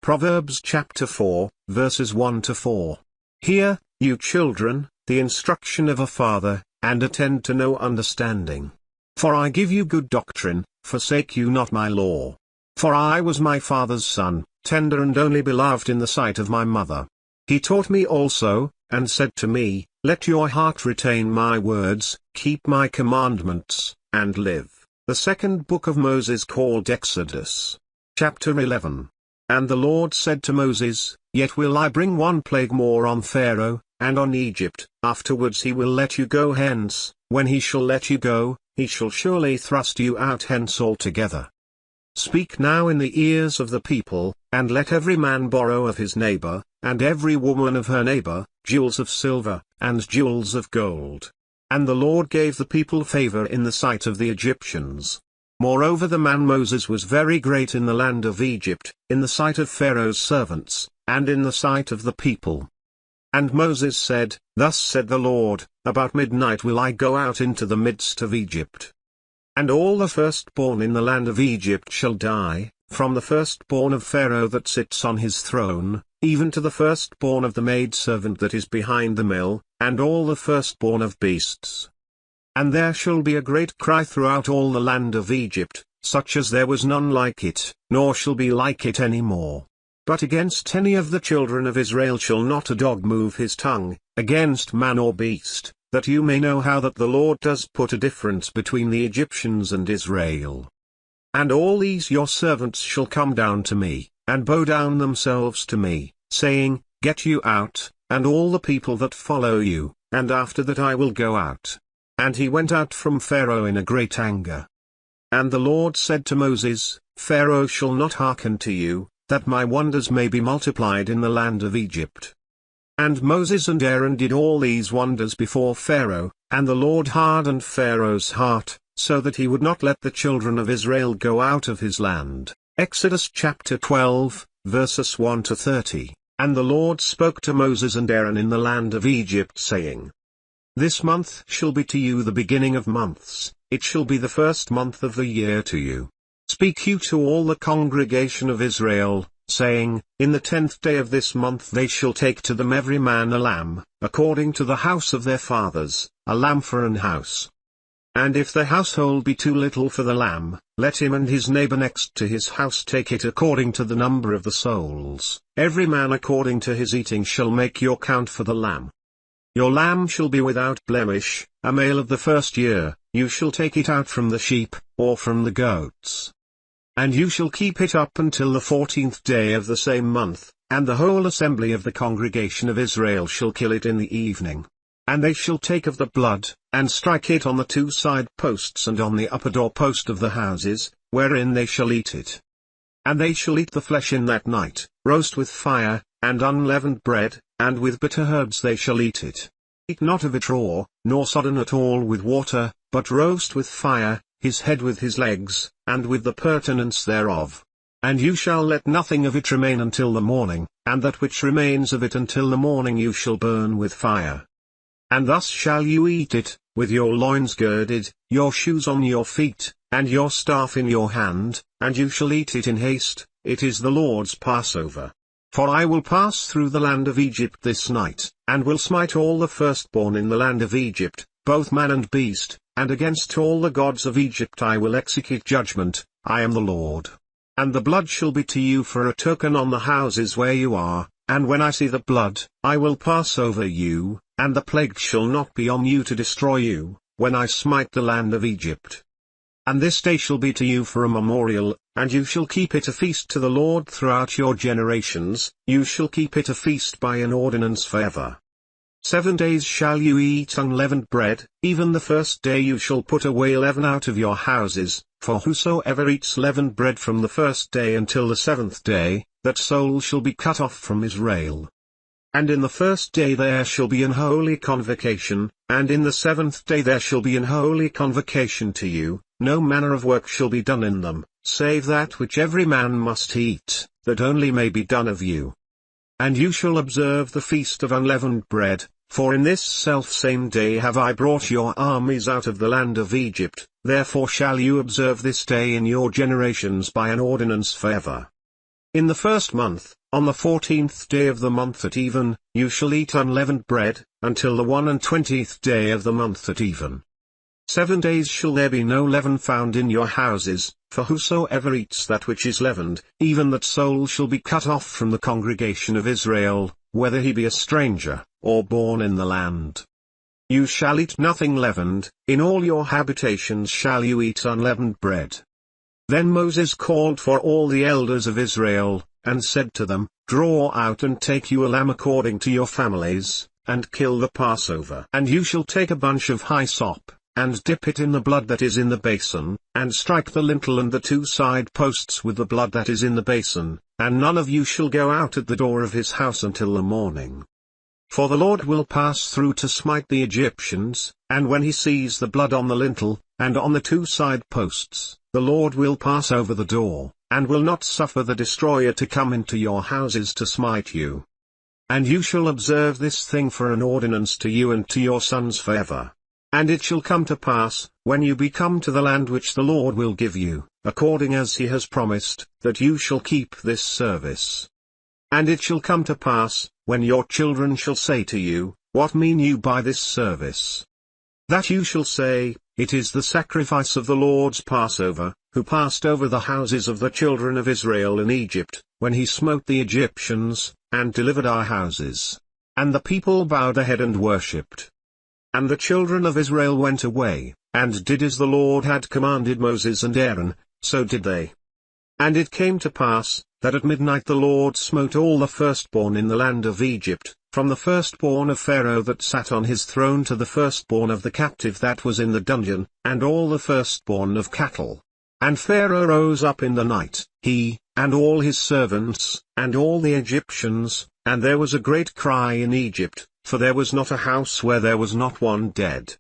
Proverbs chapter 4, verses 1-4. Hear, you children, the instruction of a father, and attend to no understanding. For I give you good doctrine, forsake you not my law. For I was my father's son, tender and only beloved in the sight of my mother. He taught me also, and said to me, let your heart retain my words, keep my commandments, and live. The second book of Moses called Exodus. Chapter 11. And the Lord said to Moses, Yet will I bring one plague more on Pharaoh, and on Egypt, afterwards he will let you go hence. When he shall let you go, he shall surely thrust you out hence altogether. Speak now in the ears of the people, and let every man borrow of his neighbor, and every woman of her neighbor, jewels of silver, and jewels of gold. And the Lord gave the people favor in the sight of the Egyptians. Moreover the man Moses was very great in the land of Egypt, in the sight of Pharaoh's servants, and in the sight of the people. And Moses said, Thus said the Lord, about midnight will I go out into the midst of Egypt. And all the firstborn in the land of Egypt shall die, from the firstborn of Pharaoh that sits on his throne, even to the firstborn of the maidservant that is behind the mill, and all the firstborn of beasts. And there shall be a great cry throughout all the land of Egypt, such as there was none like it, nor shall be like it any more. But against any of the children of Israel shall not a dog move his tongue, against man or beast, that you may know how that the Lord does put a difference between the Egyptians and Israel. And all these your servants shall come down to me, and bow down themselves to me, saying, Get you out, and all the people that follow you, and after that I will go out. And he went out from Pharaoh in a great anger. And the Lord said to Moses, Pharaoh shall not hearken to you, that my wonders may be multiplied in the land of Egypt. And Moses and Aaron did all these wonders before Pharaoh, and the Lord hardened Pharaoh's heart, so that he would not let the children of Israel go out of his land. Exodus chapter 12, verses 1-30. And the Lord spoke to Moses and Aaron in the land of Egypt, saying, This month shall be to you the beginning of months, it shall be the first month of the year to you. Speak you to all the congregation of Israel, saying, In the 10th day of this month they shall take to them every man a lamb, according to the house of their fathers, a lamb for an house. And if the household be too little for the lamb, let him and his neighbor next to his house take it according to the number of the souls. Every man according to his eating shall make your count for the lamb. Your lamb shall be without blemish, a male of the first year. You shall take it out from the sheep, or from the goats. And you shall keep it up until the 14th day of the same month, and the whole assembly of the congregation of Israel shall kill it in the evening. And they shall take of the blood, and strike it on the two side posts and on the upper door post of the houses, wherein they shall eat it. And they shall eat the flesh in that night, roast with fire, and unleavened bread, and with bitter herbs they shall eat it. Eat not of it raw, nor sodden at all with water, but roast with fire, his head with his legs, and with the purtenance thereof. And you shall let nothing of it remain until the morning, and that which remains of it until the morning you shall burn with fire. And thus shall you eat it, with your loins girded, your shoes on your feet, and your staff in your hand, and you shall eat it in haste, it is the Lord's Passover. For I will pass through the land of Egypt this night, and will smite all the firstborn in the land of Egypt, both man and beast, and against all the gods of Egypt I will execute judgment, I am the Lord. And the blood shall be to you for a token on the houses where you are, and when I see the blood, I will pass over you, and the plague shall not be on you to destroy you, when I smite the land of Egypt. And this day shall be to you for a memorial, and you shall keep it a feast to the Lord throughout your generations, you shall keep it a feast by an ordinance forever. 7 days shall you eat unleavened bread, even the first day you shall put away leaven out of your houses, for whosoever eats leavened bread from the first day until the 7th day, that soul shall be cut off from Israel. And in the first day there shall be an holy convocation, and in the 7th day there shall be an holy convocation to you, no manner of work shall be done in them, save that which every man must eat, that only may be done of you. And you shall observe the feast of unleavened bread, for in this selfsame day have I brought your armies out of the land of Egypt, therefore shall you observe this day in your generations by an ordinance forever. In the first month, on the 14th day of the month at even, you shall eat unleavened bread, until the 21st day of the month at even. 7 days shall there be no leaven found in your houses, for whosoever eats that which is leavened, even that soul shall be cut off from the congregation of Israel, whether he be a stranger, or born in the land. You shall eat nothing leavened, in all your habitations shall you eat unleavened bread. Then Moses called for all the elders of Israel, and said to them, Draw out and take you a lamb according to your families, and kill the Passover. And you shall take a bunch of hyssop, and dip it in the blood that is in the basin, and strike the lintel and the 2 side posts with the blood that is in the basin, and none of you shall go out at the door of his house until the morning. For the Lord will pass through to smite the Egyptians, and when he sees the blood on the lintel, and on the 2 side posts, the Lord will pass over the door, and will not suffer the destroyer to come into your houses to smite you. And you shall observe this thing for an ordinance to you and to your sons forever. And it shall come to pass, when you be come to the land which the Lord will give you, according as he has promised, that you shall keep this service. And it shall come to pass, when your children shall say to you, What mean you by this service? That you shall say, It is the sacrifice of the Lord's Passover, who passed over the houses of the children of Israel in Egypt, when he smote the Egyptians, and delivered our houses. And the people bowed their head and worshipped. And the children of Israel went away, and did as the Lord had commanded Moses and Aaron, so did they. And it came to pass, that at midnight the Lord smote all the firstborn in the land of Egypt, from the firstborn of Pharaoh that sat on his throne to the firstborn of the captive that was in the dungeon, and all the firstborn of cattle. And Pharaoh rose up in the night, he, and all his servants, and all the Egyptians, and there was a great cry in Egypt, for there was not a house where there was not one dead.